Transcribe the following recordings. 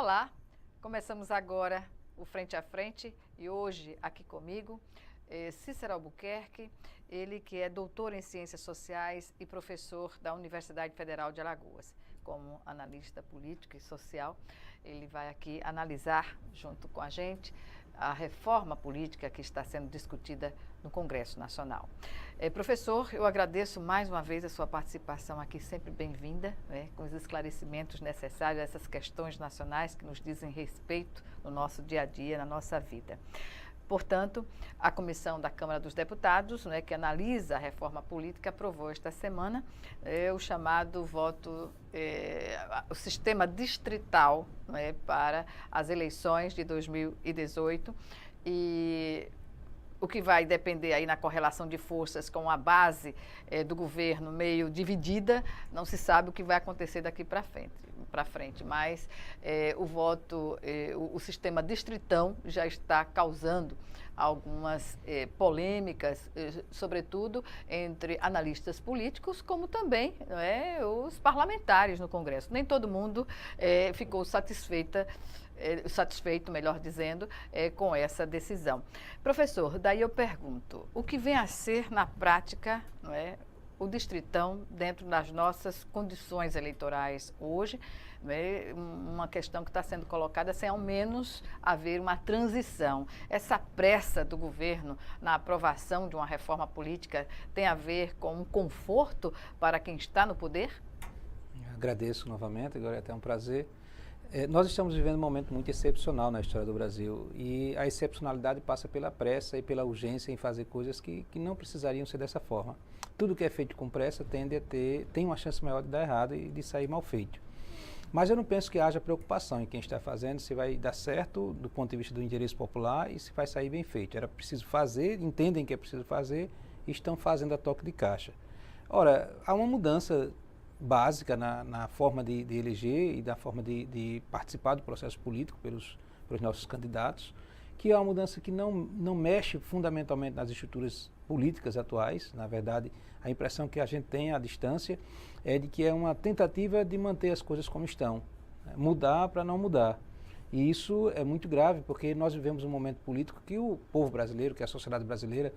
Olá, começamos agora o Frente a Frente e hoje aqui comigo Cícero Albuquerque, ele que é doutor em Ciências Sociais e professor da Universidade Federal de Alagoas. Como analista político e social, ele vai aqui analisar junto com a gente a reforma política que está sendo discutida no Congresso Nacional. Professor, eu agradeço mais uma vez a sua participação aqui, sempre bem-vinda, né, com os esclarecimentos necessários a essas questões nacionais que nos dizem respeito no nosso dia a dia, na nossa vida. Portanto, a comissão da Câmara dos Deputados, né, que analisa a reforma política, aprovou esta semana o chamado voto, o sistema distrital, né, para as eleições de 2018 e o que vai depender aí na correlação de forças com a base do governo meio dividida, não se sabe o que vai acontecer daqui para frente, mas o voto, o sistema distritão já está causando algumas polêmicas, sobretudo entre analistas políticos, como também os parlamentares no Congresso. Nem todo mundo ficou satisfeito, melhor dizendo, com essa decisão. Professor, daí eu pergunto, o que vem a ser na prática, não é, o distritão dentro das nossas condições eleitorais hoje, né, uma questão que está sendo colocada sem ao menos haver uma transição. Essa pressa do governo na aprovação de uma reforma política tem a ver com um conforto para quem está no poder? Agradeço novamente, agora é até um prazer. Nós estamos vivendo um momento muito excepcional na história do Brasil e a excepcionalidade passa pela pressa e pela urgência em fazer coisas que não precisariam ser dessa forma. Tudo que é feito com pressa tem uma chance maior de dar errado e de sair mal feito. Mas eu não penso que haja preocupação em quem está fazendo, se vai dar certo do ponto de vista do interesse popular e se vai sair bem feito. Era preciso fazer, entendem que é preciso fazer e estão fazendo a toque de caixa. Ora, há uma mudança básica na forma de eleger e da forma de participar do processo político pelos nossos candidatos, que é uma mudança que não mexe fundamentalmente nas estruturas políticas atuais. Na verdade, a impressão que a gente tem à distância é de que é uma tentativa de manter as coisas como estão, né? Mudar para não mudar. E isso é muito grave, porque nós vivemos um momento político que o povo brasileiro, que a sociedade brasileira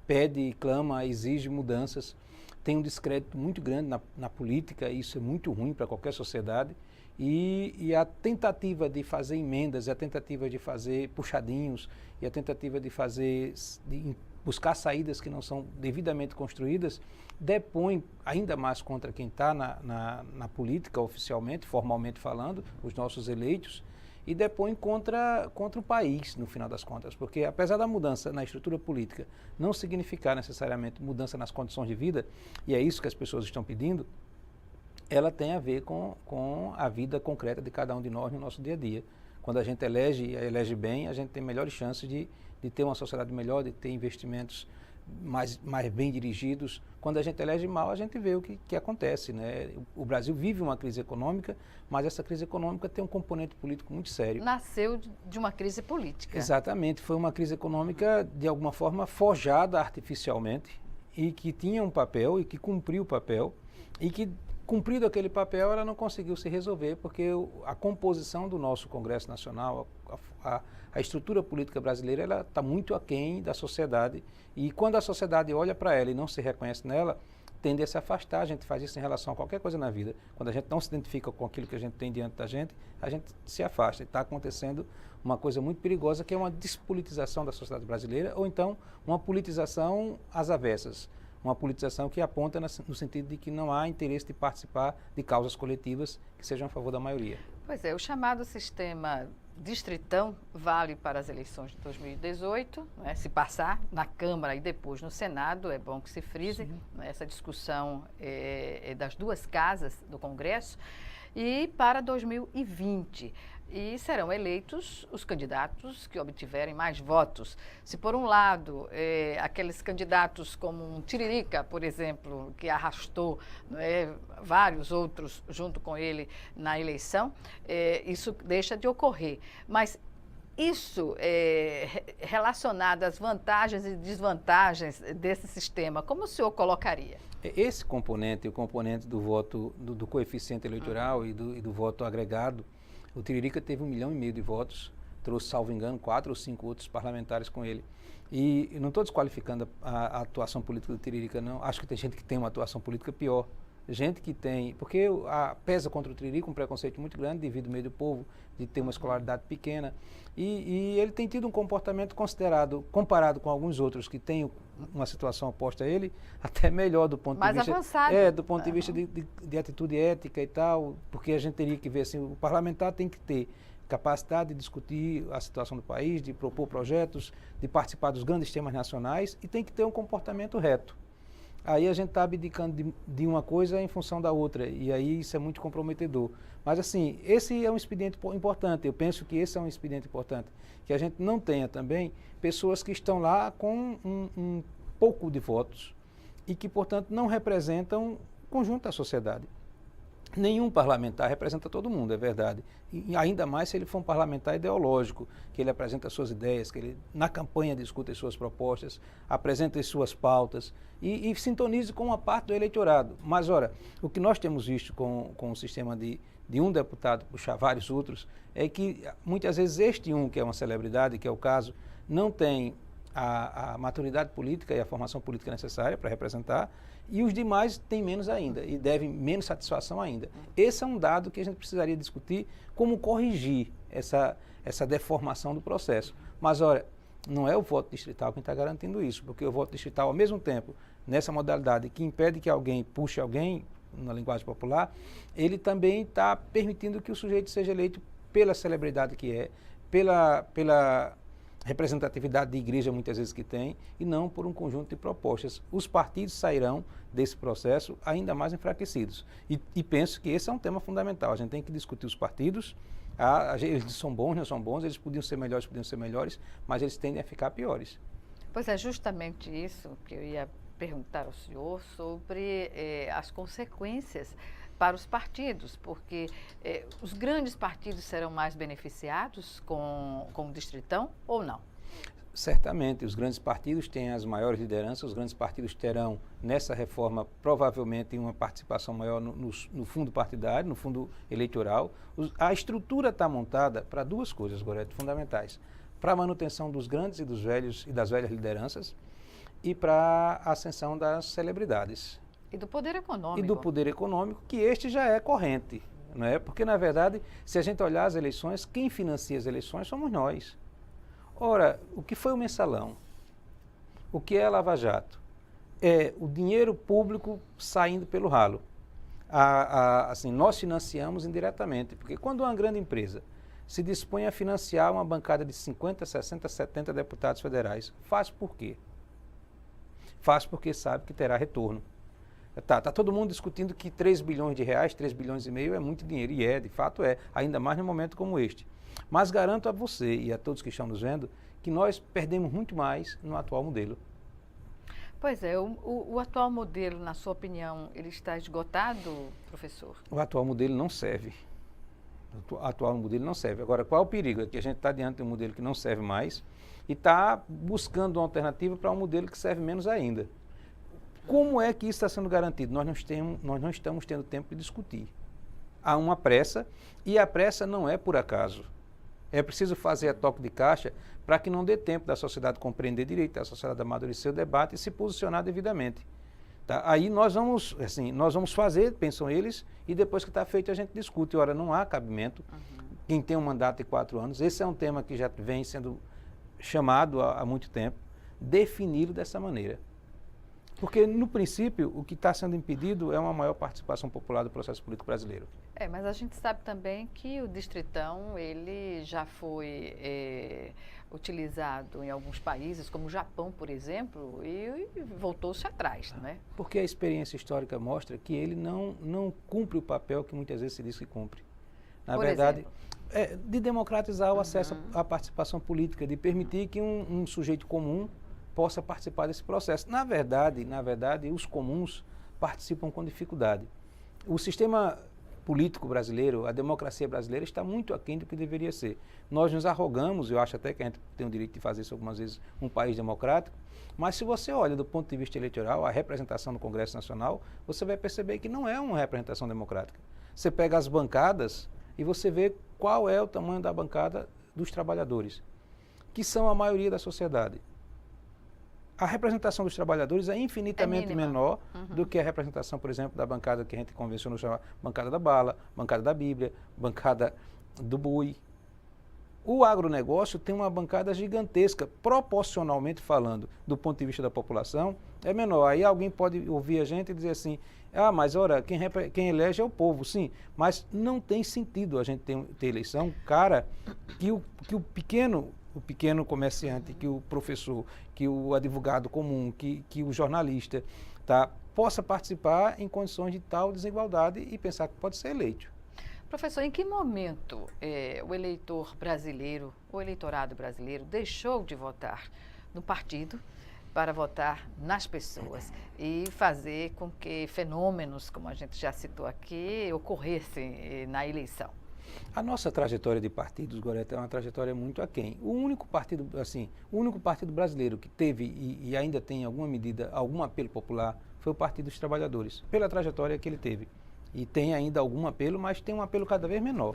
pede, clama, exige mudanças. Tem um descrédito muito grande na política, e isso é muito ruim para qualquer sociedade, e a tentativa de fazer emendas, a tentativa de fazer puxadinhos, e a tentativa de buscar saídas que não são devidamente construídas, depõe ainda mais contra quem está na política oficialmente, formalmente falando, os nossos eleitos, e depõe contra o país, no final das contas, porque apesar da mudança na estrutura política não significar necessariamente mudança nas condições de vida, e é isso que as pessoas estão pedindo, ela tem a ver com a vida concreta de cada um de nós no nosso dia a dia. Quando a gente elege bem, a gente tem melhores chances de ter uma sociedade melhor, de ter investimentos mais bem dirigidos. Quando a gente elege mal, a gente vê o que acontece, né? O Brasil vive uma crise econômica, mas essa crise econômica tem um componente político muito sério. Nasceu de uma crise política. Exatamente, foi uma crise econômica de alguma forma forjada artificialmente e que tinha um papel e que cumpriu o papel e que, cumprido aquele papel, ela não conseguiu se resolver porque a composição do nosso Congresso Nacional, a estrutura política brasileira, ela está muito aquém da sociedade, e quando a sociedade olha para ela e não se reconhece nela, tende a se afastar. A gente faz isso em relação a qualquer coisa na vida. Quando a gente não se identifica com aquilo que a gente tem diante da gente, a gente se afasta. E está acontecendo uma coisa muito perigosa, que é uma despolitização da sociedade brasileira, ou então uma politização às avessas. Uma politização que aponta no sentido de que não há interesse de participar de causas coletivas que sejam a favor da maioria. Pois é, o chamado sistema distritão vale para as eleições de 2018, né, se passar na Câmara e depois no Senado, é bom que se frise, né, essa discussão é das duas casas do Congresso, e para 2020. E serão eleitos os candidatos que obtiverem mais votos. Se, por um lado, aqueles candidatos como um Tiririca, por exemplo, que arrastou vários outros junto com ele na eleição, isso deixa de ocorrer. Mas isso relacionado às vantagens e desvantagens desse sistema, como o senhor colocaria? Esse componente, o componente do voto, do coeficiente eleitoral e do voto agregado, O Tiririca teve 1,5 milhão de votos, trouxe, salvo engano, 4 ou 5 outros parlamentares com ele. E eu não estou desqualificando a atuação política do Tiririca, não. Acho que tem gente que tem uma atuação política pior. Gente que tem, porque pesa contra o Tiririca um preconceito muito grande devido ao meio do povo, de ter uma escolaridade pequena. E ele tem tido um comportamento considerado, comparado com alguns outros que têm uma situação oposta a ele, até melhor do ponto mais de vista... avançado. Do ponto de vista de atitude ética e tal, porque a gente teria que ver assim, o parlamentar tem que ter capacidade de discutir a situação do país, de propor projetos, de participar dos grandes temas nacionais e tem que ter um comportamento reto. Aí a gente está abdicando de uma coisa em função da outra, e aí isso é muito comprometedor. Mas assim, esse é um expediente importante, eu penso que esse é um expediente importante, que a gente não tenha também pessoas que estão lá com um pouco de votos e que, portanto, não representam o conjunto da sociedade. Nenhum parlamentar representa todo mundo, é verdade. E ainda mais se ele for um parlamentar ideológico, que ele apresenta suas ideias, que ele na campanha discute as suas propostas, apresenta as suas pautas e sintonize com uma parte do eleitorado. Mas, ora, o que nós temos visto com o sistema de um deputado puxar vários outros, é que muitas vezes este que é uma celebridade, que é o caso, não tem a maturidade política e a formação política necessária para representar, e os demais têm menos ainda, e devem menos satisfação ainda. Esse é um dado que a gente precisaria discutir, como corrigir essa deformação do processo. Mas, olha, não é o voto distrital quem está garantindo isso, porque o voto distrital, ao mesmo tempo, nessa modalidade que impede que alguém puxe alguém, na linguagem popular, ele também está permitindo que o sujeito seja eleito pela celebridade que é, pela representatividade de igreja muitas vezes que tem, e não por um conjunto de propostas. Os partidos sairão desse processo ainda mais enfraquecidos. E penso que esse é um tema fundamental. A gente tem que discutir os partidos. Eles são bons, não são bons, eles podiam ser melhores, mas eles tendem a ficar piores. Pois é, justamente isso que eu ia perguntar ao senhor sobre as consequências para os partidos, porque os grandes partidos serão mais beneficiados com o Distritão ou não? Certamente, os grandes partidos têm as maiores lideranças, os grandes partidos terão, nessa reforma, provavelmente uma participação maior no fundo partidário, no fundo eleitoral. A estrutura está montada para duas coisas, Gorete, fundamentais. Para a manutenção dos grandes e dos velhos e das velhas lideranças e para a ascensão das celebridades. E do poder econômico. E do poder econômico, que este já é corrente, não é? Porque, na verdade, se a gente olhar as eleições, quem financia as eleições somos nós. Ora, o que foi o mensalão? O que é a Lava Jato? É o dinheiro público saindo pelo ralo. Assim, nós financiamos indiretamente, porque quando uma grande empresa se dispõe a financiar uma bancada de 50, 60, 70 deputados federais, faz por quê? Faz porque sabe que terá retorno. Tá todo mundo discutindo que 3 bilhões de reais, 3 bilhões e meio é muito dinheiro, e de fato ainda mais num momento como este. Mas garanto a você e a todos que estão nos vendo que nós perdemos muito mais no atual modelo. Pois é, o atual modelo, na sua opinião, ele está esgotado, professor? O atual modelo não serve. O atual modelo não serve. Agora, qual é o perigo? É que a gente está diante de um modelo que não serve mais e está buscando uma alternativa para um modelo que serve menos ainda. Como é que isso está sendo garantido? Nós não estamos tendo tempo de discutir. Há uma pressa, e a pressa não é por acaso. É preciso fazer a toque de caixa para que não dê tempo da sociedade compreender direito, da sociedade amadurecer o debate e se posicionar devidamente. Tá? Aí nós vamos fazer, pensam eles, e depois que está feito a gente discute. Ora, não há cabimento. Quem tem um mandato de 4 anos, esse é um tema que já vem sendo chamado há muito tempo, defini-lo dessa maneira. Porque, no princípio, o que está sendo impedido é uma maior participação popular do processo político brasileiro. Mas a gente sabe também que o Distritão, ele já foi utilizado em alguns países, como o Japão, por exemplo, e voltou-se atrás, não é? Porque a experiência histórica mostra que ele não cumpre o papel que muitas vezes se diz que cumpre. Na verdade, de democratizar o acesso à participação política, de permitir que um sujeito comum possa participar desse processo. Na verdade, os comuns participam com dificuldade. O sistema político brasileiro, a democracia brasileira está muito aquém do que deveria ser. Nós nos arrogamos, eu acho até que a gente tem o direito de fazer isso algumas vezes, um país democrático, mas se você olha do ponto de vista eleitoral, a representação no Congresso Nacional, você vai perceber que não é uma representação democrática. Você pega as bancadas e você vê qual é o tamanho da bancada dos trabalhadores, que são a maioria da sociedade. A representação dos trabalhadores é infinitamente menor do que a representação, por exemplo, da bancada que a gente convencionou chamar bancada da bala, bancada da Bíblia, bancada do boi. O agronegócio tem uma bancada gigantesca, proporcionalmente falando, do ponto de vista da população, é menor. Aí alguém pode ouvir a gente e dizer assim, mas ora, quem elege é o povo, sim, mas não tem sentido a gente ter eleição, cara, que o pequeno comerciante, que o professor, que o advogado comum, que o jornalista, tá, possa participar em condições de tal desigualdade e pensar que pode ser eleito. Professor, em que momento o eleitor brasileiro, o eleitorado brasileiro, deixou de votar no partido para votar nas pessoas e fazer com que fenômenos, como a gente já citou aqui, ocorressem na eleição? A nossa trajetória de partidos, Gorete, é uma trajetória muito aquém. O único partido brasileiro que teve e ainda tem em alguma medida algum apelo popular foi o Partido dos Trabalhadores, pela trajetória que ele teve. E tem ainda algum apelo, mas tem um apelo cada vez menor.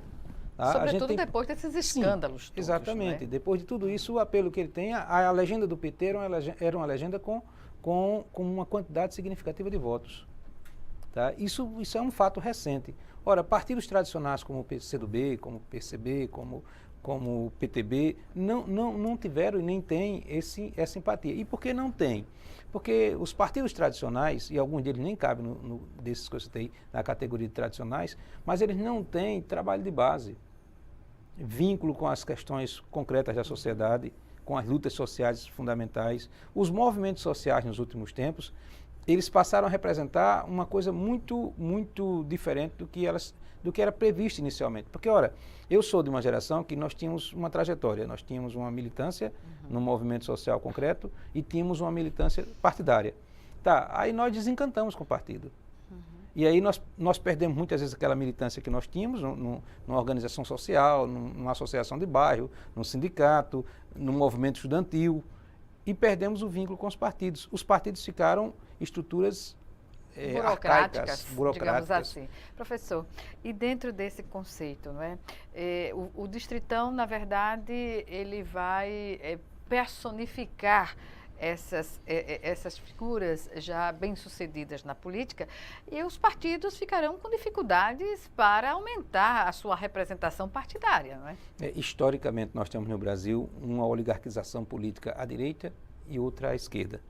Tá? Sobretudo depois desses escândalos. Sim, todos, exatamente. Né? Depois de tudo isso, o apelo que ele tem, a legenda do PT era uma legenda com uma quantidade significativa de votos. Tá? Isso é um fato recente. Ora, partidos tradicionais como o PCdoB, como o PCB, como o PTB, não tiveram e nem têm essa empatia. E por que não tem? Porque os partidos tradicionais, e alguns deles nem cabem desses que eu citei, na categoria de tradicionais, mas eles não têm trabalho de base, vínculo com as questões concretas da sociedade, com as lutas sociais fundamentais. Os movimentos sociais nos últimos tempos, eles passaram a representar uma coisa muito, muito diferente do que era previsto inicialmente. Porque, ora, eu sou de uma geração que nós tínhamos uma trajetória, nós tínhamos uma militância no movimento social concreto e tínhamos uma militância partidária. Tá, aí nós desencantamos com o partido. E aí nós perdemos muitas vezes aquela militância que nós tínhamos numa organização social, numa associação de bairro, num sindicato, num movimento estudantil, e perdemos o vínculo com os partidos. Os partidos ficaram estruturas burocráticas, digamos assim. Professor, e dentro desse conceito, não é? O distritão, na verdade, ele vai personificar essas figuras já bem-sucedidas na política, e os partidos ficarão com dificuldades para aumentar a sua representação partidária, não é? Historicamente, nós temos no Brasil uma oligarquização política à direita e outra à esquerda.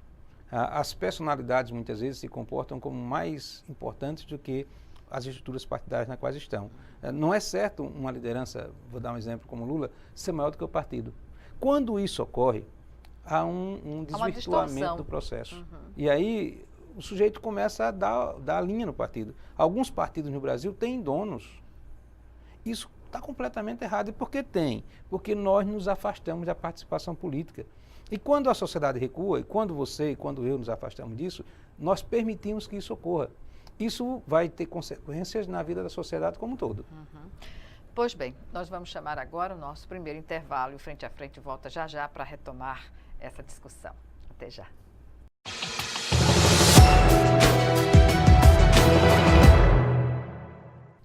As personalidades muitas vezes se comportam como mais importantes do que as estruturas partidárias nas quais estão. Não é certo uma liderança, vou dar um exemplo como Lula, ser maior do que o partido. Quando isso ocorre, há um desvirtuamento do processo. E aí o sujeito começa a dar a linha no partido. Alguns partidos no Brasil têm donos. Isso está completamente errado. E por que tem? Porque nós nos afastamos da participação política. E quando a sociedade recua, e quando você e quando eu nos afastamos disso, nós permitimos que isso ocorra. Isso vai ter consequências na vida da sociedade como um todo. Pois bem, nós vamos chamar agora o nosso primeiro intervalo e o Frente a Frente volta já já para retomar essa discussão. Até já.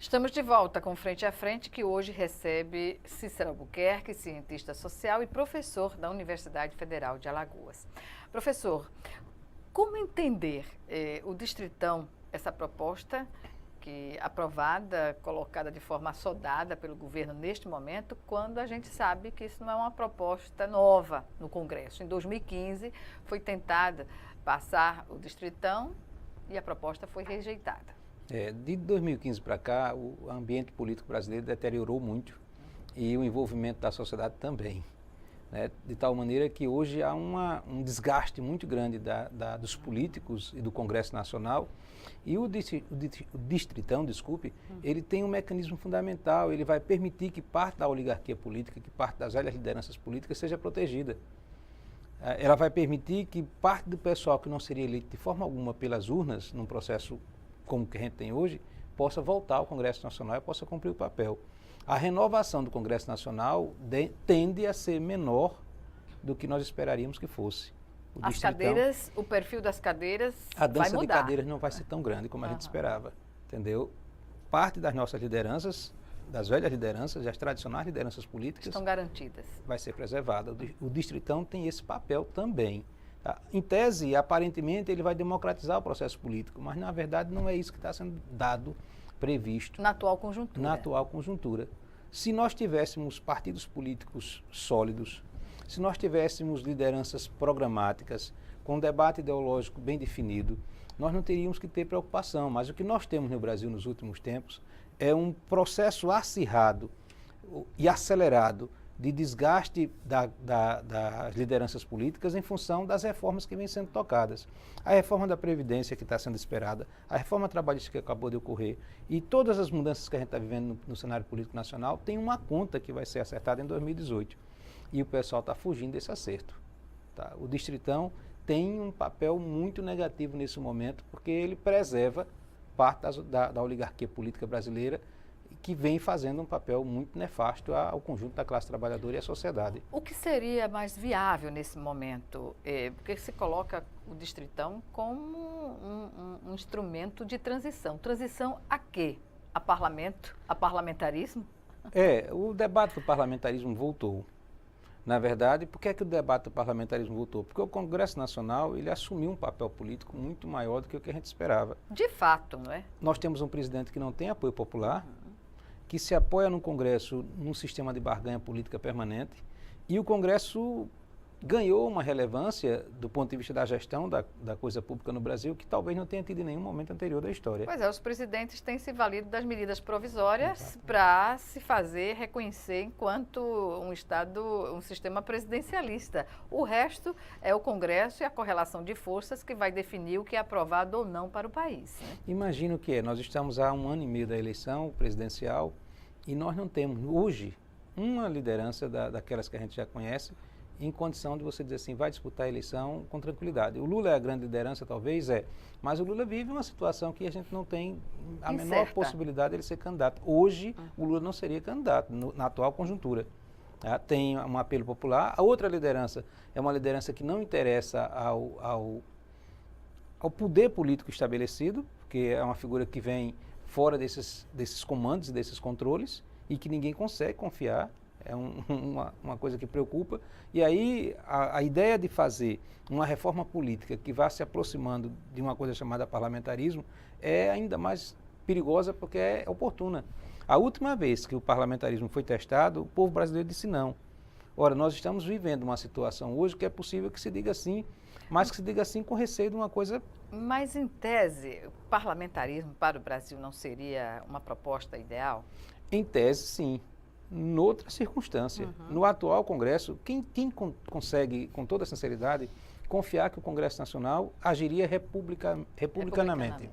Estamos de volta com Frente a Frente, que hoje recebe Cícero Albuquerque, cientista social e professor da Universidade Federal de Alagoas. Professor, como entender o distritão, essa proposta aprovada, colocada de forma assodada pelo governo neste momento, quando a gente sabe que isso não é uma proposta nova no Congresso. Em 2015 foi tentada passar o distritão e a proposta foi rejeitada. De 2015 para cá, o ambiente político brasileiro deteriorou muito e o envolvimento da sociedade também. Né? De tal maneira que hoje há um desgaste muito grande dos políticos e do Congresso Nacional. E o distritão, ele tem um mecanismo fundamental, ele vai permitir que parte da oligarquia política, que parte das velhas lideranças políticas seja protegida. Ela vai permitir que parte do pessoal que não seria eleito de forma alguma pelas urnas, num processo como que a gente tem hoje, possa voltar ao Congresso Nacional e possa cumprir o papel. A renovação do Congresso Nacional tende a ser menor do que nós esperaríamos que fosse. As cadeiras, o perfil das cadeiras vai mudar. A dança de cadeiras não vai ser tão grande como a gente esperava, entendeu? Parte das nossas lideranças das velhas lideranças, das tradicionais lideranças políticas, estão garantidas. Vai ser preservada. O Distritão tem esse papel também. Tá? Em tese, aparentemente, ele vai democratizar o processo político, mas na verdade não é isso que está sendo dado, previsto. Na atual conjuntura. Na atual conjuntura. Se nós tivéssemos partidos políticos sólidos, se nós tivéssemos lideranças programáticas, com um debate ideológico bem definido, nós não teríamos que ter preocupação. Mas o que nós temos no Brasil nos últimos tempos é um processo acirrado e acelerado de desgaste das lideranças políticas em função das reformas que vêm sendo tocadas. A reforma da Previdência que está sendo esperada, a reforma trabalhista que acabou de ocorrer e todas as mudanças que a gente está vivendo no cenário político nacional tem uma conta que vai ser acertada em 2018. E o pessoal está fugindo desse acerto. Tá? O Distritão tem um papel muito negativo nesse momento porque ele preserva parte da oligarquia política brasileira que vem fazendo um papel muito nefasto ao conjunto da classe trabalhadora e à sociedade. O que seria mais viável nesse momento? Porque se coloca o Distritão como um instrumento de transição. Transição a quê? A parlamento? A parlamentarismo? O debate do parlamentarismo voltou. Na verdade, por que é que o debate do parlamentarismo voltou? Porque o Congresso Nacional ele assumiu um papel político muito maior do que o que a gente esperava. De fato, não é? Nós temos um presidente que não tem apoio popular, que se apoia no Congresso num sistema de barganha política permanente, e o Congresso ganhou uma relevância do ponto de vista da gestão da coisa pública no Brasil que talvez não tenha tido em nenhum momento anterior da história. Pois é, os presidentes têm se valido das medidas provisórias para se fazer reconhecer enquanto um Estado, um sistema presidencialista. O resto é o Congresso e a correlação de forças que vai definir o que é aprovado ou não para o país. Né? Imagina o que é, nós estamos há 1 ano e meio da eleição presidencial e nós não temos hoje uma liderança daquelas que a gente já conhece em condição de você dizer assim, vai disputar a eleição com tranquilidade. O Lula é a grande liderança, talvez, mas o Lula vive uma situação que a gente não tem a menor possibilidade de ele ser candidato. Hoje, o Lula não seria candidato na atual conjuntura. Tá? Tem um apelo popular. A outra liderança é uma liderança que não interessa ao poder político estabelecido, porque é uma figura que vem fora desses comandos e desses controles e que ninguém consegue confiar. É uma coisa que preocupa. E aí a ideia de fazer uma reforma política que vá se aproximando de uma coisa chamada parlamentarismo é ainda mais perigosa porque é oportuna. A última vez que o parlamentarismo foi testado, o povo brasileiro disse não. Ora, nós estamos vivendo uma situação hoje que é possível que se diga sim, mas que se diga sim com receio de uma coisa... Mas, em tese, o parlamentarismo para o Brasil não seria uma proposta ideal? Em tese, sim. Noutra circunstância. No atual Congresso, quem consegue, com toda sinceridade, confiar que o Congresso Nacional agiria republicanamente?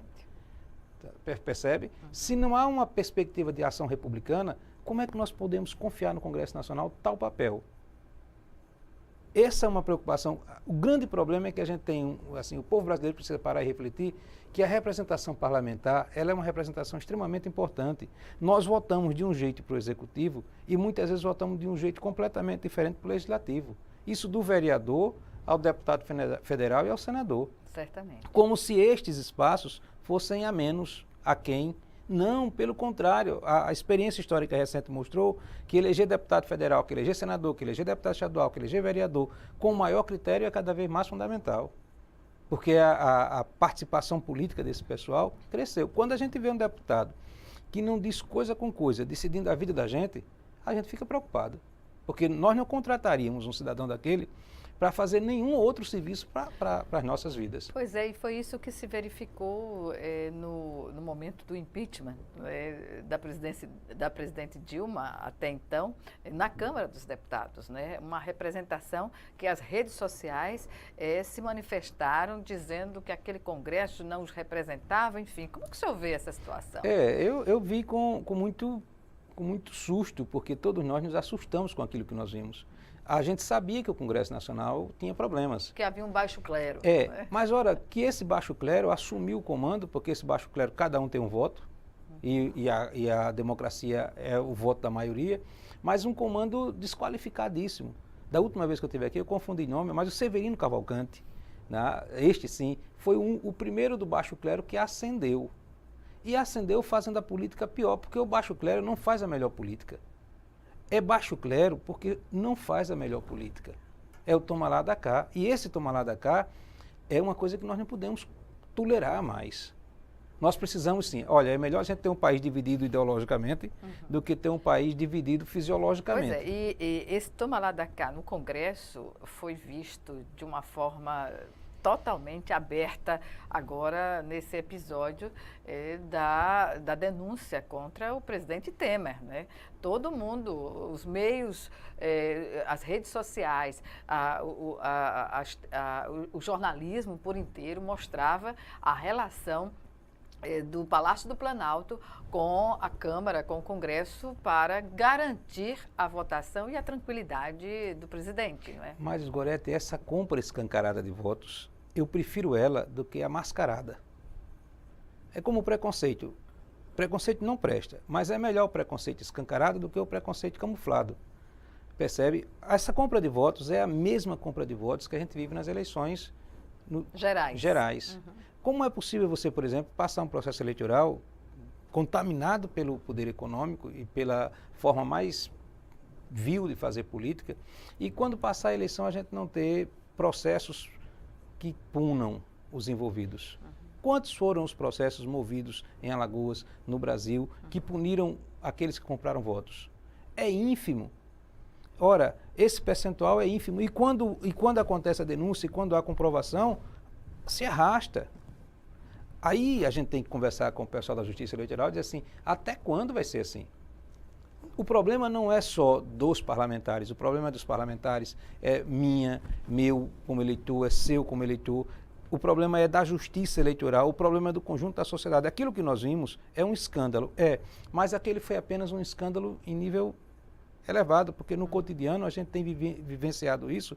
Percebe? Se não há uma perspectiva de ação republicana, como é que nós podemos confiar no Congresso Nacional tal papel? Essa é uma preocupação. O grande problema é que a gente tem, assim, o povo brasileiro precisa parar e refletir que a representação parlamentar, ela é uma representação extremamente importante. Nós votamos de um jeito para o Executivo e muitas vezes votamos de um jeito completamente diferente para o Legislativo. Isso do vereador ao deputado federal e ao senador. Certamente. Como se estes espaços fossem a menos a quem. Não, pelo contrário, a experiência histórica recente mostrou que eleger deputado federal, que eleger senador, que eleger deputado estadual, que eleger vereador, com maior critério é cada vez mais fundamental. Porque a participação política desse pessoal cresceu. Quando a gente vê um deputado que não diz coisa com coisa, decidindo a vida da gente, a gente fica preocupado. Porque nós não contrataríamos um cidadão daquele para fazer nenhum outro serviço para as nossas vidas. Pois é, e foi isso que se verificou no momento do impeachment da presidente Dilma, até então, na Câmara dos Deputados, né? Uma representação que as redes sociais se manifestaram dizendo que aquele Congresso não os representava, enfim. Como que o senhor vê essa situação? Eu vi com muito susto, porque todos nós nos assustamos com aquilo que nós vimos. A gente sabia que o Congresso Nacional tinha problemas. Que havia um baixo clero. Mas ora, que esse baixo clero assumiu o comando, porque esse baixo clero, cada um tem um voto, e a democracia é o voto da maioria, mas um comando desqualificadíssimo. Da última vez que eu estive aqui, eu confundi nome, mas o Severino Cavalcante, né, este sim, foi o primeiro do baixo clero que ascendeu. e ascendeu fazendo a política pior, porque o baixo clero não faz a melhor política. É baixo clero porque não faz a melhor política. É o toma lá da cá. E esse toma lá da cá é uma coisa que nós não podemos tolerar mais. Nós precisamos sim. Olha, é melhor a gente ter um país dividido ideologicamente do que ter um país dividido fisiologicamente. Pois é, e esse toma lá da cá no Congresso foi visto de uma forma totalmente aberta agora nesse episódio da denúncia contra o presidente Temer, né? Todo mundo, os meios, as redes sociais, o jornalismo por inteiro mostrava a relação do Palácio do Planalto com a Câmara, com o Congresso, para garantir a votação e a tranquilidade do presidente, não é? Mas, Gorete, essa compra escancarada de votos, eu prefiro ela do que a mascarada. É como o preconceito. Preconceito não presta, mas é melhor o preconceito escancarado do que o preconceito camuflado. Percebe? Essa compra de votos é a mesma compra de votos que a gente vive nas eleições gerais. Como é possível você, por exemplo, passar um processo eleitoral contaminado pelo poder econômico e pela forma mais vil de fazer política, e quando passar a eleição a gente não ter processos que punam os envolvidos? Quantos foram os processos movidos em Alagoas, no Brasil, que puniram aqueles que compraram votos? É ínfimo. Ora, esse percentual é ínfimo. E quando acontece a denúncia e quando há comprovação, se arrasta. Aí a gente tem que conversar com o pessoal da Justiça Eleitoral e dizer assim, até quando vai ser assim? O problema não é só dos parlamentares, o problema dos parlamentares é meu como eleitor, é seu como eleitor. O problema é da justiça eleitoral, o problema é do conjunto da sociedade. Aquilo que nós vimos é um escândalo, mas aquele foi apenas um escândalo em nível elevado, porque no cotidiano a gente tem vivenciado isso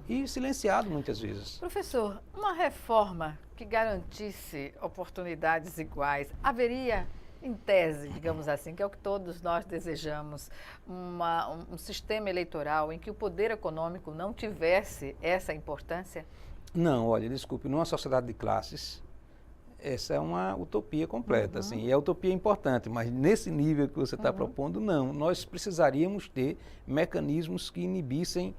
e silenciado muitas vezes. Professor, uma reforma que garantisse oportunidades iguais, haveria, em tese, digamos assim, que é o que todos nós desejamos, um sistema eleitoral em que o poder econômico não tivesse essa importância? Não, olha, desculpe, numa sociedade de classes, essa é uma utopia completa, assim, e a utopia é importante, mas nesse nível que você está propondo, não. Nós precisaríamos ter mecanismos que inibissem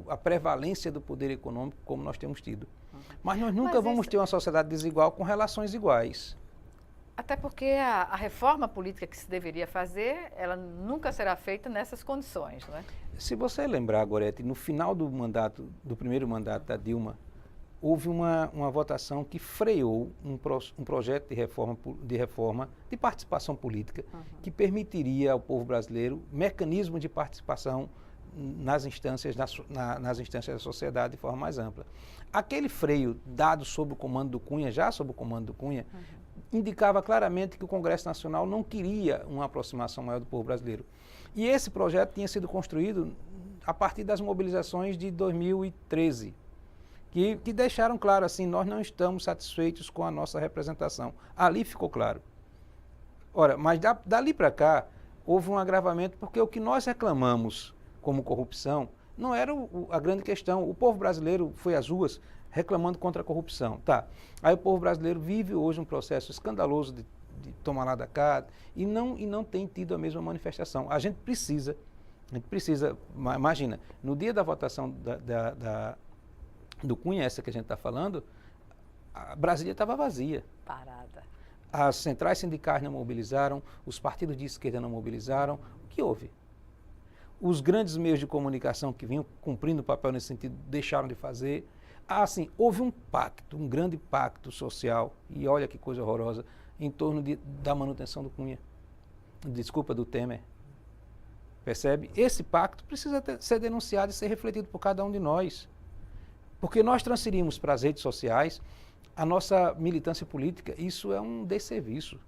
a prevalência do poder econômico como nós temos tido. Mas nós nunca vamos ter uma sociedade desigual com relações iguais. Até porque a reforma política que se deveria fazer, ela nunca será feita nessas condições, não é? Se você lembrar, Gorete, no final do primeiro mandato da Dilma, houve uma votação que freou um projeto de reforma de participação política que permitiria ao povo brasileiro mecanismo de participação nas instâncias da sociedade de forma mais ampla. Aquele freio dado sob o comando do Cunha, indicava claramente que o Congresso Nacional não queria uma aproximação maior do povo brasileiro. E esse projeto tinha sido construído a partir das mobilizações de 2013, que deixaram claro assim, nós não estamos satisfeitos com a nossa representação. Ali ficou claro. Ora, mas dali para cá, houve um agravamento, porque o que nós reclamamos como corrupção não era a grande questão. O povo brasileiro foi às ruas reclamando contra a corrupção. Tá. Aí o povo brasileiro vive hoje um processo escandaloso de tomar lá da cá e não tem tido a mesma manifestação. A gente precisa, imagina, no dia da votação do Cunha, essa que a gente está falando, a Brasília estava vazia. Parada. As centrais sindicais não mobilizaram, os partidos de esquerda não mobilizaram. O que houve? Os grandes meios de comunicação que vinham cumprindo o papel nesse sentido deixaram de fazer. Assim, houve um pacto, um grande pacto social, e olha que coisa horrorosa, em torno da manutenção do Cunha. Desculpa, do Temer. Percebe? Esse pacto precisa ser denunciado e ser refletido por cada um de nós. Porque nós transferimos para as redes sociais a nossa militância política. Isso é um desserviço.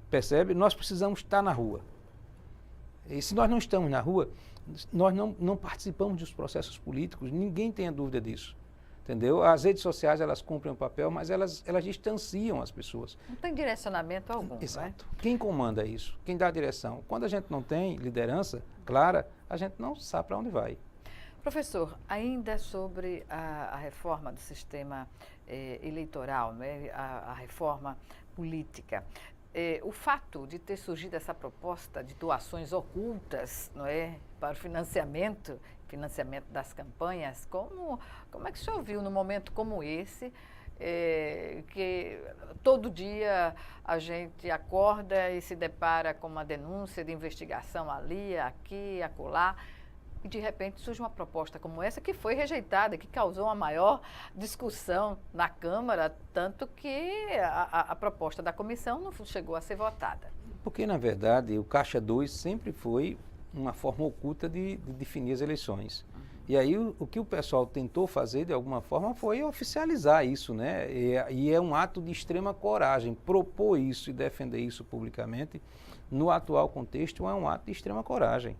Percebe? Nós precisamos estar na rua. E se nós não estamos na rua, nós não participamos dos processos políticos, ninguém tenha dúvida disso. Entendeu? As redes sociais, elas cumprem um papel, mas elas distanciam as pessoas. Não tem direcionamento algum. Exato. Né? Quem comanda isso? Quem dá a direção? Quando a gente não tem liderança clara, a gente não sabe para onde vai. Professor, ainda sobre a reforma do sistema eleitoral, né? A reforma política. O fato de ter surgido essa proposta de doações ocultas, não é, para o financiamento das campanhas, como é que o senhor viu num momento como esse, que todo dia a gente acorda e se depara com uma denúncia de investigação ali, aqui, acolá, e de repente surge uma proposta como essa que foi rejeitada, que causou uma maior discussão na Câmara, tanto que a proposta da comissão não chegou a ser votada. Porque, na verdade, o Caixa 2 sempre foi uma forma oculta de definir as eleições. E aí o que o pessoal tentou fazer, de alguma forma, foi oficializar isso, né? E é um ato de extrema coragem. Propor isso e defender isso publicamente, no atual contexto, é um ato de extrema coragem.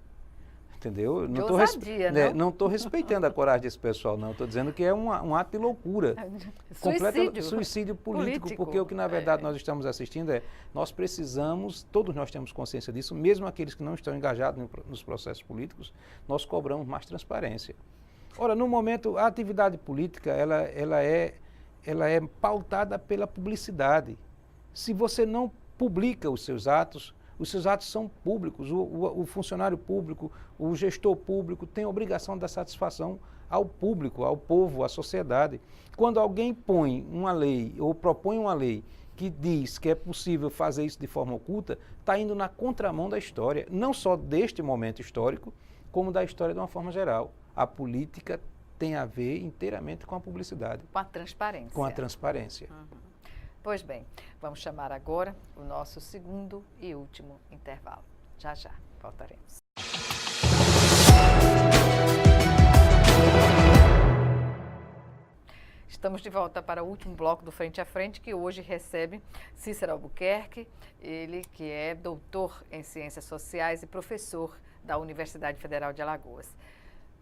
Entendeu? Não estou respeitando a coragem desse pessoal, não. Estou dizendo que é um ato de loucura. Suicídio político, porque o que, na verdade, nós estamos assistindo nós precisamos, todos nós temos consciência disso, mesmo aqueles que não estão engajados nos processos políticos, nós cobramos mais transparência. Ora, no momento, a atividade política, ela é pautada pela publicidade. Se você não publica os seus atos são públicos, o funcionário público, o gestor público tem a obrigação de dar satisfação ao público, ao povo, à sociedade. Quando alguém põe uma lei ou propõe uma lei que diz que é possível fazer isso de forma oculta, está indo na contramão da história, não só deste momento histórico, como da história de uma forma geral. A política tem a ver inteiramente com a publicidade. Com a transparência. Com a transparência. Uhum. Pois bem, vamos chamar agora o nosso segundo e último intervalo. Já voltaremos. Estamos de volta para o último bloco do Frente a Frente, que hoje recebe Cícero Albuquerque, ele que é doutor em Ciências Sociais e professor da Universidade Federal de Alagoas.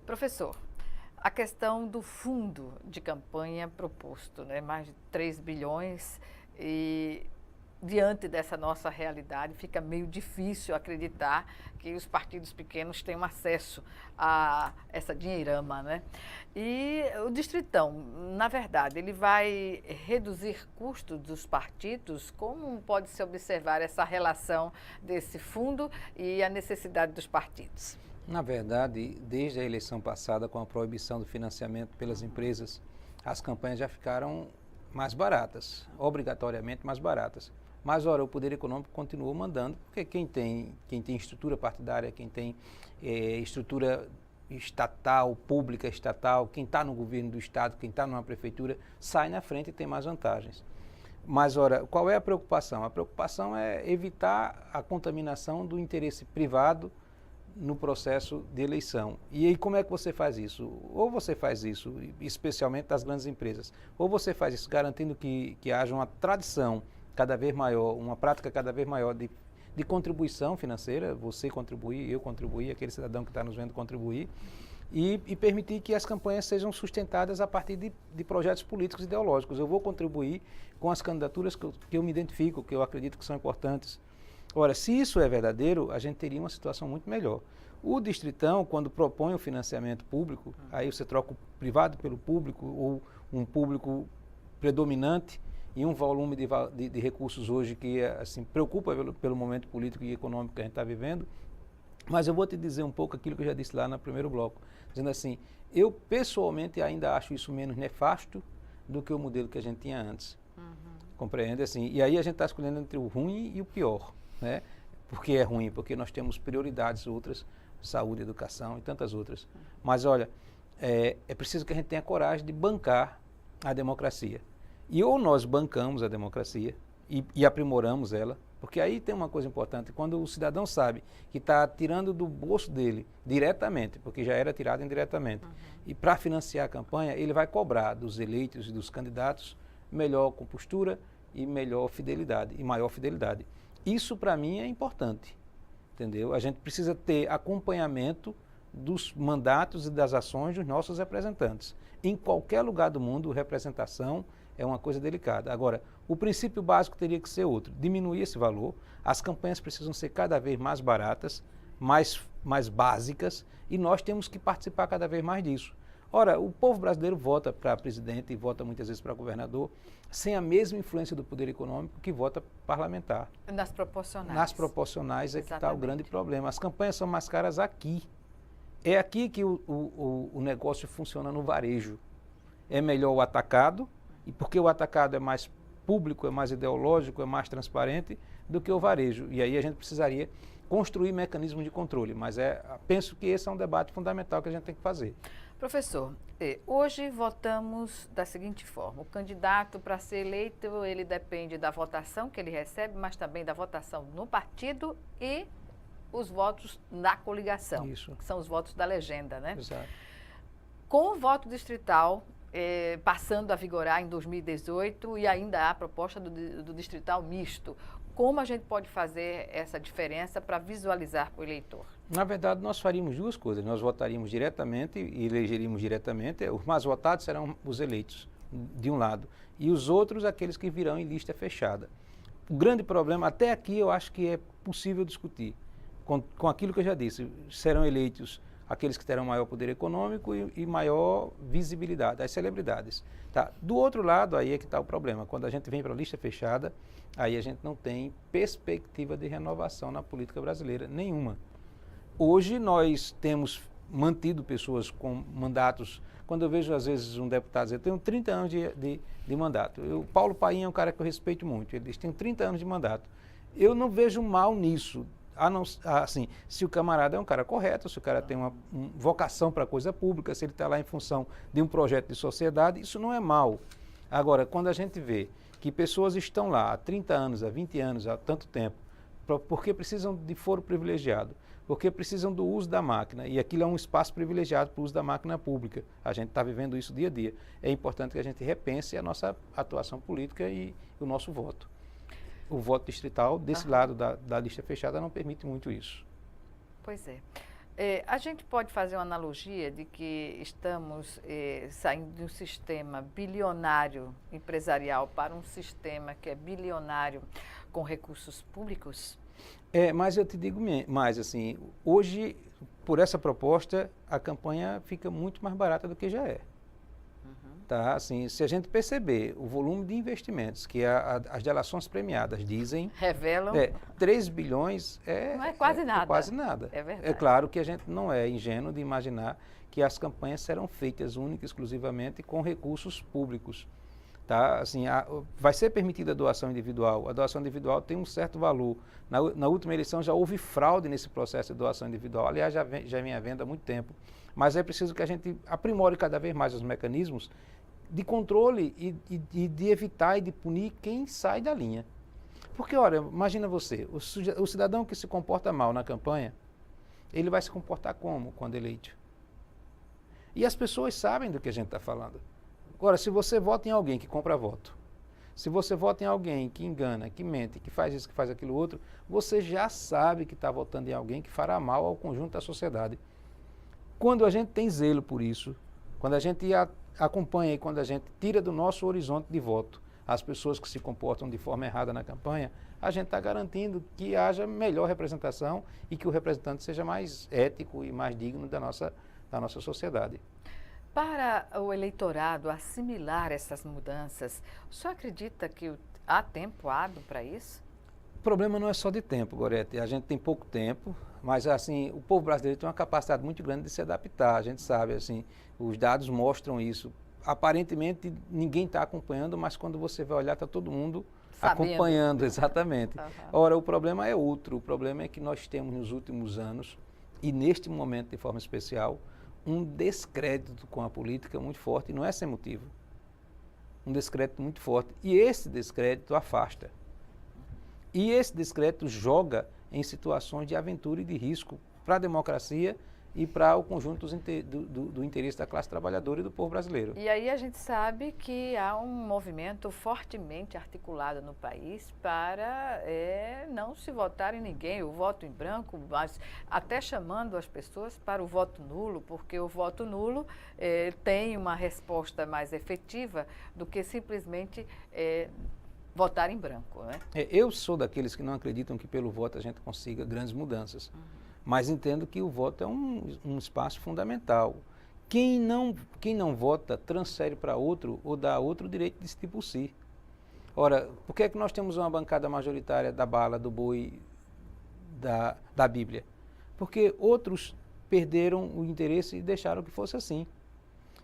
Professor, a questão do fundo de campanha proposto, né, mais de 3 bilhões, e diante dessa nossa realidade fica meio difícil acreditar que os partidos pequenos tenham acesso a essa dinheirama, né? E o Distritão, na verdade, ele vai reduzir custos dos partidos? Como pode-se observar essa relação desse fundo e a necessidade dos partidos? Na verdade, desde a eleição passada, com a proibição do financiamento pelas empresas, as campanhas já ficaram mais baratas, obrigatoriamente mais baratas. Mas, ora, o poder econômico continua mandando, porque quem tem estrutura partidária, quem tem estrutura estatal, pública estatal, quem está no governo do estado, quem está numa prefeitura, sai na frente e tem mais vantagens. Mas, ora, qual é a preocupação? A preocupação é evitar a contaminação do interesse privado no processo de eleição. E aí como é que você faz isso? Ou você faz isso, especialmente das grandes empresas, ou você faz isso garantindo que haja uma tradição cada vez maior, uma prática cada vez maior de contribuição financeira, você contribuir, eu contribuir, aquele cidadão que está nos vendo contribuir, e permitir que as campanhas sejam sustentadas a partir de projetos políticos e ideológicos. Eu vou contribuir com as candidaturas que eu me identifico, que eu acredito que são importantes. Ora, se isso é verdadeiro, a gente teria uma situação muito melhor. O Distritão, quando propõe o financiamento público, aí você troca o privado pelo público, ou um público predominante e um volume de recursos hoje que assim, preocupa pelo momento político e econômico que a gente está vivendo. Mas eu vou te dizer um pouco aquilo que eu já disse lá no primeiro bloco, dizendo assim, eu pessoalmente ainda acho isso menos nefasto do que o modelo que a gente tinha antes. Compreende? Assim, e aí a gente está escolhendo entre o ruim e o pior. Né? Por que é ruim? Porque nós temos prioridades outras, saúde, educação e tantas outras. Mas olha, é preciso que a gente tenha coragem de bancar a democracia. E ou nós bancamos a democracia e aprimoramos ela, porque aí tem uma coisa importante, quando o cidadão sabe que está tirando do bolso dele diretamente, porque já era tirado indiretamente, e para financiar a campanha, ele vai cobrar dos eleitos e dos candidatos melhor compostura e melhor fidelidade, e maior fidelidade. Isso, para mim, é importante, entendeu? A gente precisa ter acompanhamento dos mandatos e das ações dos nossos representantes. Em qualquer lugar do mundo, representação é uma coisa delicada. Agora, o princípio básico teria que ser outro, diminuir esse valor, as campanhas precisam ser cada vez mais baratas, mais básicas, e nós temos que participar cada vez mais disso. Ora, o povo brasileiro vota para presidente e vota muitas vezes para governador sem a mesma influência do poder econômico que vota parlamentar. Nas proporcionais. Nas proporcionais é que está o grande problema. As campanhas são mais caras aqui. É aqui que o negócio funciona no varejo. É melhor o atacado, e porque o atacado é mais público, é mais ideológico, é mais transparente do que o varejo. E aí a gente precisaria construir mecanismos de controle, mas penso que esse é um debate fundamental que a gente tem que fazer. Professor, hoje votamos da seguinte forma: o candidato para ser eleito, ele depende da votação que ele recebe, mas também da votação no partido e os votos na coligação, Isso. que são os votos da legenda, né? Exato. Com o voto distrital passando a vigorar em 2018 e ainda há a proposta do distrital misto, como a gente pode fazer essa diferença para visualizar para o eleitor? Na verdade, nós faríamos duas coisas. Nós votaríamos diretamente e elegeríamos diretamente. Os mais votados serão os eleitos, de um lado, e os outros, aqueles que virão em lista fechada. O grande problema, até aqui, eu acho que é possível discutir. Com aquilo que eu já disse, serão eleitos aqueles que terão maior poder econômico e maior visibilidade, as celebridades. Tá? Do outro lado, aí é que está o problema. Quando a gente vem para a lista fechada, aí a gente não tem perspectiva de renovação na política brasileira, nenhuma. Hoje nós temos mantido pessoas com mandatos. Quando eu vejo, às vezes, um deputado dizer, eu tenho 30 anos de mandato. O Paulo Paim é um cara que eu respeito muito, eles têm 30 anos de mandato. Eu não vejo mal nisso. Assim, se o camarada é um cara correto, se o cara tem uma vocação para a coisa pública, se ele está lá em função de um projeto de sociedade, isso não é mal. Agora, quando a gente vê que pessoas estão lá há 30 anos, há 20 anos, há tanto tempo, porque precisam de foro privilegiado, porque precisam do uso da máquina, e aquilo é um espaço privilegiado para o uso da máquina pública. A gente está vivendo isso dia a dia. É importante que a gente repense a nossa atuação política e o nosso voto. O voto distrital, desse lado da lista fechada, não permite muito isso. Pois é. A gente pode fazer uma analogia de que estamos saindo de um sistema bilionário empresarial para um sistema que é bilionário com recursos públicos? Mas eu te digo mais, assim, hoje, por essa proposta, a campanha fica muito mais barata do que já é. Tá? Assim, se a gente perceber o volume de investimentos que as delações premiadas dizem... Revelam... 3 bilhões não é quase nada. É quase nada. É verdade. É claro que a gente não é ingênuo de imaginar que as campanhas serão feitas única e exclusivamente com recursos públicos. Tá? Assim, vai ser permitida a doação individual. A doação individual tem um certo valor. Na última eleição já houve fraude nesse processo de doação individual. Aliás, já vem à venda há muito tempo. Mas é preciso que a gente aprimore cada vez mais os mecanismos de controle e de evitar e de punir quem sai da linha. Porque, olha, imagina você, o cidadão que se comporta mal na campanha, ele vai se comportar como quando eleito? E as pessoas sabem do que a gente está falando. Agora, se você vota em alguém que compra voto, se você vota em alguém que engana, que mente, que faz isso, que faz aquilo outro, você já sabe que está votando em alguém que fará mal ao conjunto da sociedade. Quando a gente tem zelo por isso, quando a gente acompanha e quando a gente tira do nosso horizonte de voto as pessoas que se comportam de forma errada na campanha, a gente está garantindo que haja melhor representação e que o representante seja mais ético e mais digno da nossa sociedade. Para o eleitorado assimilar essas mudanças, o senhor acredita que há tempo hábil para isso? O problema não é só de tempo, Gorete. A gente tem pouco tempo, mas assim, o povo brasileiro tem uma capacidade muito grande de se adaptar. A gente sabe, assim, os dados mostram isso. Aparentemente ninguém está acompanhando, mas quando você vai olhar, está todo mundo sabendo. Acompanhando, exatamente. Ora, o problema é outro. O problema é que nós temos nos últimos anos, e neste momento de forma especial, um descrédito com a política muito forte, e não é sem motivo. Um descrédito muito forte. E esse descrédito afasta. E esse descrédito joga em situações de aventura e de risco para a democracia e para o conjunto do interesse da classe trabalhadora e do povo brasileiro. E aí a gente sabe que há um movimento fortemente articulado no país para não se votar em ninguém, o voto em branco, mas até chamando as pessoas para o voto nulo, porque o voto nulo tem uma resposta mais efetiva do que simplesmente votar em branco, né? Eu sou daqueles que não acreditam que pelo voto a gente consiga grandes mudanças. Mas entendo que o voto é um espaço fundamental. quem não vota transfere para outro ou dá outro direito de se por si. Ora, por que é que nós temos uma bancada majoritária da bala, do boi, da Bíblia? Porque outros perderam o interesse e deixaram que fosse assim.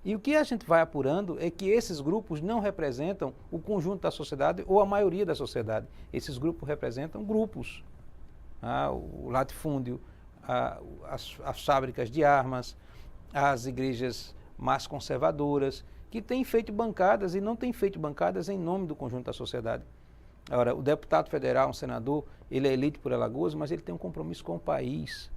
E o que a gente vai apurando é que esses grupos não representam o conjunto da sociedade ou a maioria da sociedade. Esses grupos representam grupos. O latifúndio, as fábricas de armas, as igrejas mais conservadoras, que têm feito bancadas e não têm feito bancadas em nome do conjunto da sociedade. Ora, o deputado federal, um senador, ele é eleito por Alagoas, mas ele tem um compromisso com o país.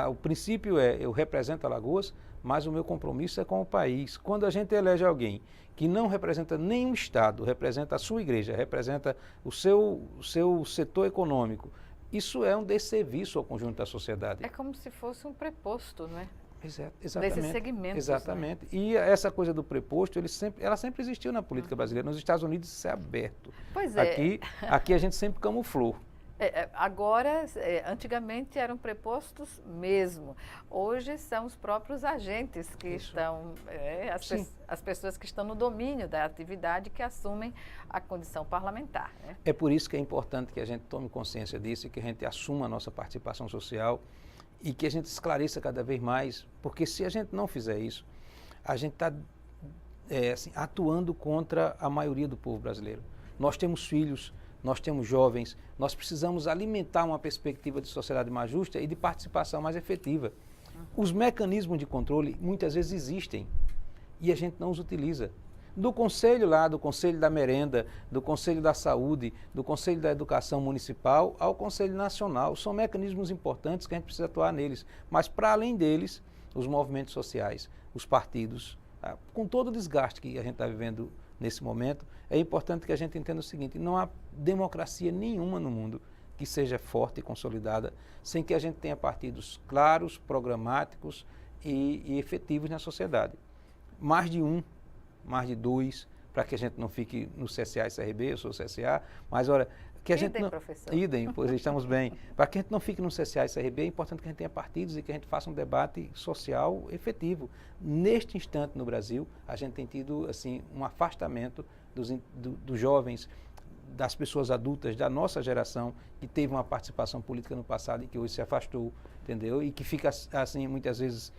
O princípio é, eu represento Alagoas, mas o meu compromisso é com o país. Quando a gente elege alguém que não representa nenhum estado, representa a sua igreja, representa o seu setor econômico, isso é um desserviço ao conjunto da sociedade. É como se fosse um preposto, não é? Exatamente. Desses segmentos. Exatamente. Né? E essa coisa do preposto, ela sempre existiu na política brasileira. Nos Estados Unidos isso é aberto. Pois é. Aqui a gente sempre camuflou. Agora, antigamente eram prepostos mesmo. Hoje são os próprios agentes que estão, as pessoas que estão no domínio da atividade que assumem a condição parlamentar. Né? É por isso que é importante que a gente tome consciência disso e que a gente assuma a nossa participação social e que a gente esclareça cada vez mais, porque se a gente não fizer isso, a gente está atuando contra a maioria do povo brasileiro. Nós temos filhos, nós temos jovens, nós precisamos alimentar uma perspectiva de sociedade mais justa e de participação mais efetiva. Os mecanismos de controle muitas vezes existem e a gente não os utiliza. Do conselho do conselho da merenda, do conselho da saúde, do conselho da educação municipal ao conselho nacional, são mecanismos importantes que a gente precisa atuar neles. Mas para além deles, os movimentos sociais, os partidos, com todo o desgaste que a gente está vivendo nesse momento, é importante que a gente entenda o seguinte: não há democracia nenhuma no mundo que seja forte e consolidada sem que a gente tenha partidos claros, programáticos e efetivos na sociedade. Mais de um, mais de dois, para que a gente não fique no CSA e CRB, eu sou CSA, mas olha, que a gente não... professor. Idem, pois estamos bem. Para que a gente não fique no CSA e CRB, é importante que a gente tenha partidos e que a gente faça um debate social efetivo. Neste instante no Brasil, a gente tem tido assim, um afastamento dos jovens, das pessoas adultas, da nossa geração, que teve uma participação política no passado e que hoje se afastou, entendeu? E que fica, assim, muitas vezes,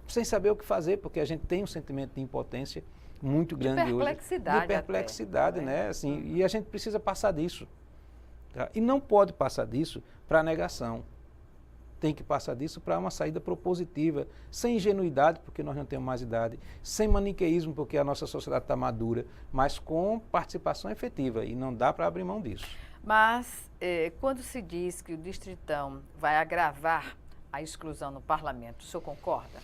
sem saber o que fazer, porque a gente tem um sentimento de impotência muito grande hoje. De perplexidade, né? Assim, e a gente precisa passar disso. Tá? E não pode passar disso para negação. Tem que passar disso para uma saída propositiva, sem ingenuidade, porque nós não temos mais idade, sem maniqueísmo, porque a nossa sociedade está madura, mas com participação efetiva, e não dá para abrir mão disso. Mas, quando se diz que o Distritão vai agravar a exclusão no parlamento, o senhor concorda?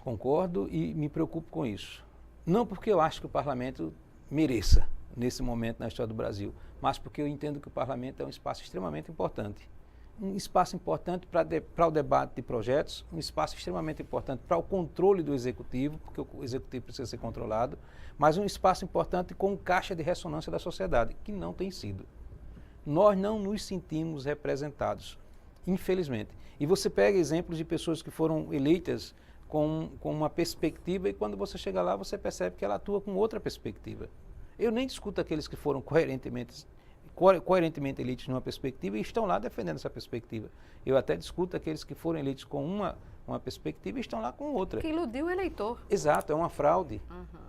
Concordo e me preocupo com isso. Não porque eu acho que o parlamento mereça, nesse momento na história do Brasil, mas porque eu entendo que o parlamento é um espaço extremamente importante. Um espaço importante para o debate de projetos, um espaço extremamente importante para o controle do executivo, porque o executivo precisa ser controlado, mas um espaço importante como caixa de ressonância da sociedade, que não tem sido. Nós não nos sentimos representados, infelizmente. E você pega exemplos de pessoas que foram eleitas com uma perspectiva e quando você chega lá você percebe que ela atua com outra perspectiva. Eu nem discuto aqueles que foram coerentemente eleitos numa perspectiva e estão lá defendendo essa perspectiva. Eu até discuto aqueles que foram eleitos com uma perspectiva e estão lá com outra. Que iludiu o eleitor. Exato, é uma fraude.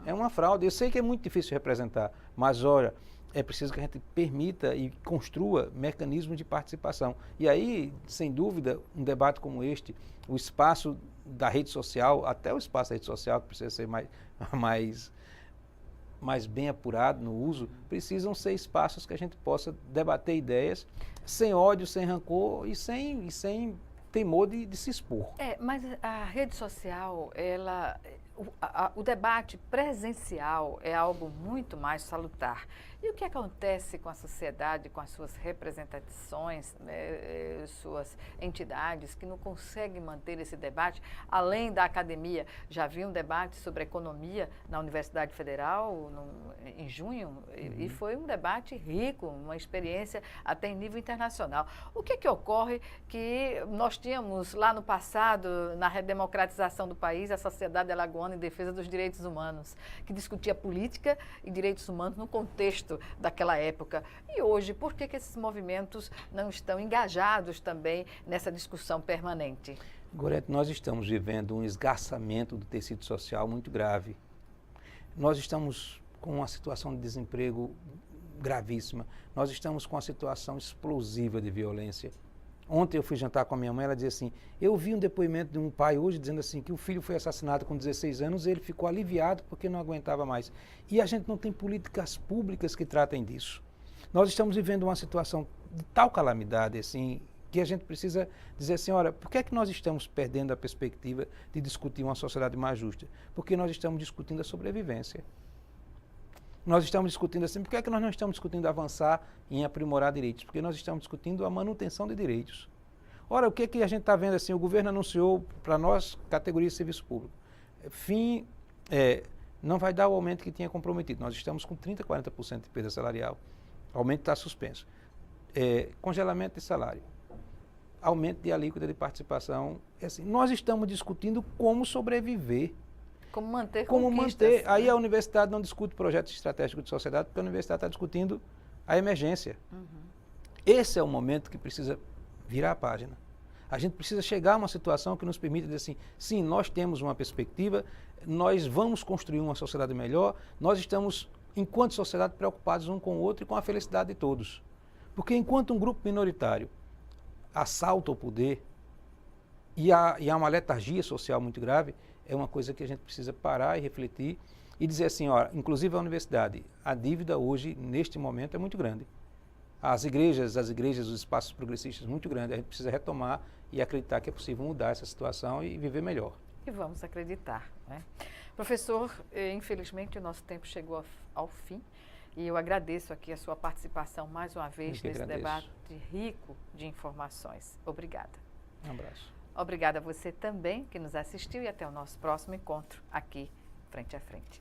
É uma fraude. Eu sei que é muito difícil representar, mas olha, é preciso que a gente permita e construa mecanismos de participação. E aí, sem dúvida, um debate como este, o espaço da rede social, até o espaço da rede social, que precisa ser mais bem apurado no uso, precisam ser espaços que a gente possa debater ideias sem ódio, sem rancor e sem temor de se expor. Mas a rede social, o debate presencial é algo muito mais salutar. E o que acontece com a sociedade, com as suas representações, suas entidades que não conseguem manter esse debate? Além da academia, já havia um debate sobre economia na Universidade Federal em junho, e foi um debate rico, uma experiência até em nível internacional. O que ocorre que nós tínhamos lá no passado, na redemocratização do país, a Sociedade Alagoana em Defesa dos Direitos Humanos, que discutia política e direitos humanos no contexto daquela época. E hoje, por que esses movimentos não estão engajados também nessa discussão permanente? Gorete, nós estamos vivendo um esgarçamento do tecido social muito grave. Nós estamos com uma situação de desemprego gravíssima. Nós estamos com uma situação explosiva de violência. Ontem eu fui jantar com a minha mãe, ela dizia assim, eu vi um depoimento de um pai hoje dizendo assim, que o filho foi assassinado com 16 anos e ele ficou aliviado porque não aguentava mais. E a gente não tem políticas públicas que tratem disso. Nós estamos vivendo uma situação de tal calamidade, assim, que a gente precisa dizer assim, olha, por que é que nós estamos perdendo a perspectiva de discutir uma sociedade mais justa? Porque nós estamos discutindo a sobrevivência. Nós estamos discutindo assim, por que é que nós não estamos discutindo avançar em aprimorar direitos? Porque nós estamos discutindo a manutenção de direitos. Ora, o que é que a gente está vendo assim? O governo anunciou para nós, categoria de serviço público, não vai dar o aumento que tinha comprometido. Nós estamos com 30%, 40% de perda salarial. O aumento está suspenso. Congelamento de salário. Aumento de alíquota de participação. Assim, nós estamos discutindo como sobreviver. Como manter Como conquistas, manter. Aí né? a universidade não discute projetos estratégicos de sociedade, porque a universidade está discutindo a emergência. Esse é o momento que precisa virar a página. A gente precisa chegar a uma situação que nos permita dizer assim, sim, nós temos uma perspectiva, nós vamos construir uma sociedade melhor, nós estamos, enquanto sociedade, preocupados um com o outro e com a felicidade de todos. Porque enquanto um grupo minoritário assalta o poder e há uma letargia social muito grave, é uma coisa que a gente precisa parar e refletir e dizer assim, ó, inclusive a universidade, a dívida hoje, neste momento, é muito grande. As igrejas, os espaços progressistas, muito grande. A gente precisa retomar e acreditar que é possível mudar essa situação e viver melhor. E vamos acreditar, né? Professor, infelizmente o nosso tempo chegou ao fim e eu agradeço aqui a sua participação mais uma vez nesse debate rico de informações. Obrigada. Um abraço. Obrigada a você também que nos assistiu e até o nosso próximo encontro aqui, Frente a Frente.